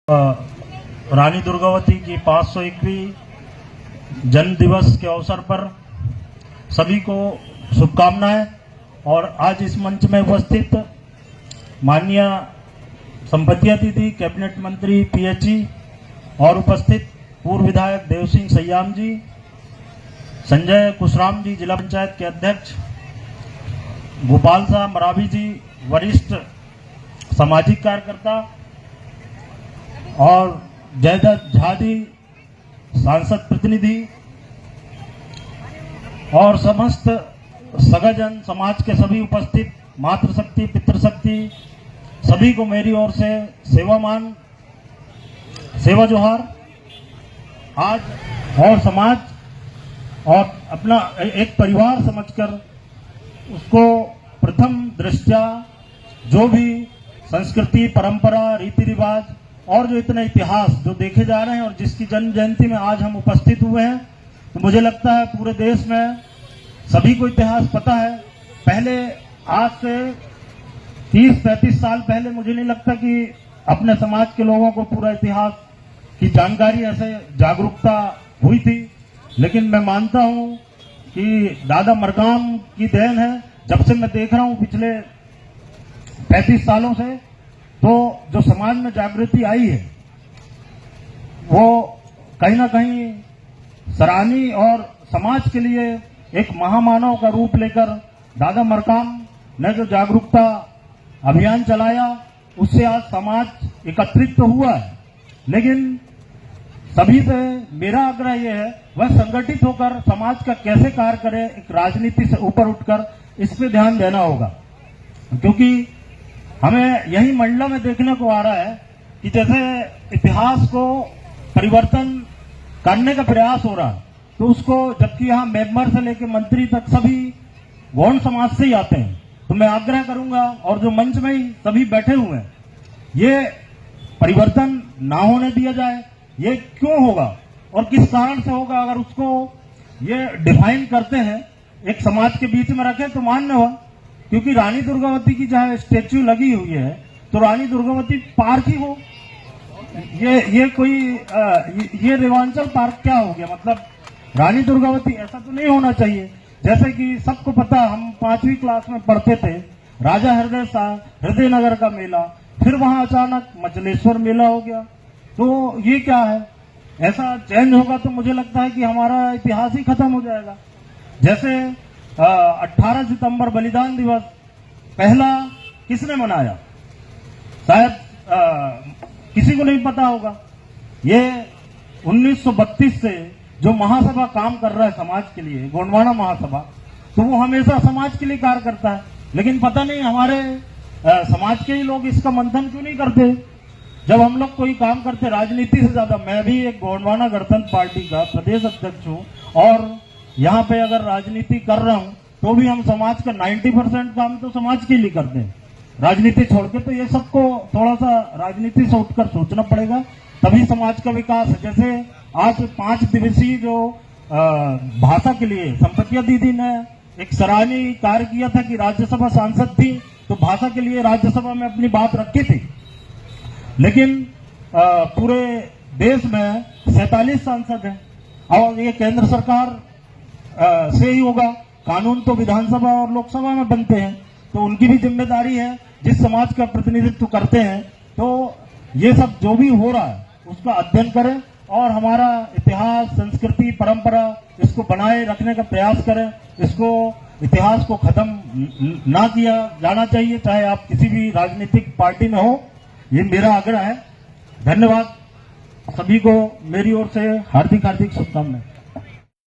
रानी दुर्गावती की 501वीं जन्म दिवस के अवसर पर सभी को शुभकामनाएं। और आज इस मंच में उपस्थित माननीय संपत्ति अतिथि कैबिनेट मंत्री पीएचई और उपस्थित पूर्व विधायक देव सिंह सयाम जी, संजय कुशराम जी जिला पंचायत के अध्यक्ष, गोपाल साहब मरावी जी वरिष्ठ सामाजिक कार्यकर्ता और जयदत्त झा जी सांसद प्रतिनिधि और समस्त सगाजन समाज के सभी उपस्थित मातृशक्ति पितृशक्ति सभी को मेरी ओर से सेवा जोहार। आज और समाज और अपना एक परिवार समझकर उसको प्रथम दृष्टया जो भी संस्कृति परंपरा रीति रिवाज और जो इतने इतिहास जो देखे जा रहे हैं और जिसकी जन्म जयंती में आज हम उपस्थित हुए हैं, तो मुझे लगता है पूरे देश में सभी को इतिहास पता है। पहले आज से 30-35 साल पहले मुझे नहीं लगता कि अपने समाज के लोगों को पूरा इतिहास की जानकारी ऐसे जागरूकता हुई थी, लेकिन मैं मानता हूं कि दादा मरकाम की देन है। जब से मैं देख रहा हूं पिछले 35 सालों से, तो जो समाज में जागृति आई है वो कहीं ना कहीं सराहनीय और समाज के लिए एक महामानव का रूप लेकर दादा मरकाम ने जो जागरूकता अभियान चलाया, उससे आज समाज एकत्रित तो हुआ है। लेकिन सभी से मेरा आग्रह यह है वह संगठित होकर समाज का कैसे कार्य करे, एक राजनीति से ऊपर उठकर इस पे ध्यान देना होगा। क्योंकि हमें यही मंडला में देखने को आ रहा है कि जैसे इतिहास को परिवर्तन करने का प्रयास हो रहा है, तो उसको जबकि यहाँ मेंबर से लेकर मंत्री तक सभी गौण समाज से ही आते हैं, तो मैं आग्रह करूंगा और जो मंच में ही सभी बैठे हुए हैं, ये परिवर्तन ना होने दिया जाए। ये क्यों होगा और किस कारण से होगा, अगर उसको ये डिफाइन करते हैं एक समाज के बीच में रखें तो मान्य हो। क्योंकि रानी दुर्गावती की जहां स्टेच्यू लगी हुई है, तो रानी दुर्गावती पार्क ही हो। ये कोई ये रेवांचल पार्क क्या हो गया? मतलब रानी दुर्गावती ऐसा तो नहीं होना चाहिए। जैसे कि सबको पता, हम 5वीं क्लास में पढ़ते थे, राजा हृदय नगर का मेला, फिर वहां अचानक मचलेश्वर मेला हो गया। तो ये क्या है? ऐसा चेंज होगा तो मुझे लगता है कि हमारा इतिहास ही खत्म हो जाएगा। जैसे 18 सितंबर बलिदान दिवस पहला किसने मनाया? शायद किसी को नहीं पता होगा। ये 1932 से जो महासभा काम कर रहा है समाज के लिए, गोंडवाना महासभा, तो वो हमेशा समाज के लिए कार्य करता है। लेकिन पता नहीं हमारे समाज के ही लोग इसका मंथन क्यों नहीं करते। जब हम लोग कोई काम करते राजनीति से ज्यादा, मैं भी एक गोंडवाना गणतंत्र पार्टी का प्रदेश अध्यक्ष हूँ और यहाँ पे अगर राजनीति कर रहा हूँ तो भी हम समाज का 90% काम तो समाज के लिए करते हैं, राजनीति छोड़ के। तो ये सबको थोड़ा सा राजनीति से उठकर सोचना पड़ेगा, तभी समाज का विकास है। जैसे आज 5 दिवसीय जो भाषा के लिए संपत्ति दीदी ने एक सराहनीय कार्य किया था कि राज्यसभा सांसद थी तो भाषा के लिए राज्यसभा में अपनी बात रखी थी। लेकिन पूरे देश में 47 सांसद हैं और ये केंद्र सरकार से ही होगा। कानून तो विधानसभा और लोकसभा में बनते हैं, तो उनकी भी जिम्मेदारी है जिस समाज का प्रतिनिधित्व करते हैं। तो ये सब जो भी हो रहा है उसका अध्ययन करें और हमारा इतिहास संस्कृति परंपरा इसको बनाए रखने का प्रयास करें। इसको इतिहास को खत्म ना किया जाना चाहिए, चाहे आप किसी भी राजनीतिक पार्टी में हो। ये मेरा आग्रह है। धन्यवाद। सभी को मेरी ओर से हार्दिक शुभकामनाएं।